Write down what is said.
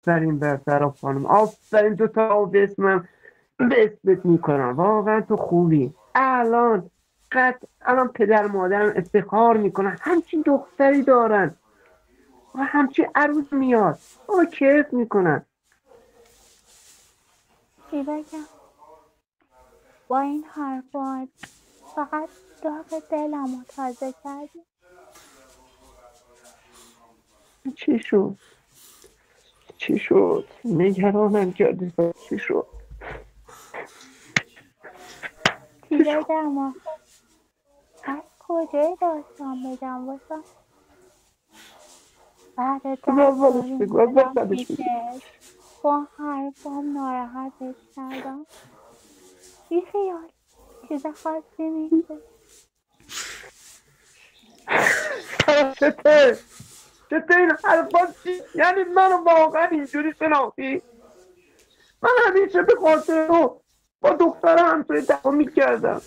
آفرین برطرف خانم، آفرین، دوتا به اسمم به اسمت میکنم. واقعا تو خوبی. الان پدر مادرم افتخار میکنن همچین دختری دارن و همچین عروس میاد و کیف میکنن. چی بگم؟ با این حرفات فقط داغ دلمو تازه کردی. چی شد؟ نگرانم کردی. چی شد؟ چی بگم آخه؟ از کجای داستان بگم واسه؟ بعد 10 سال اومدم پیشت، با حرفام ناراحتت کردم. بی خیال، چیز خاصی نیست. چطور این حرفات چی؟ یعنی منو واقعا اینجوری شناختی؟ من همیشه به خاطر تو با دخترم همسایه دعوا میکردم.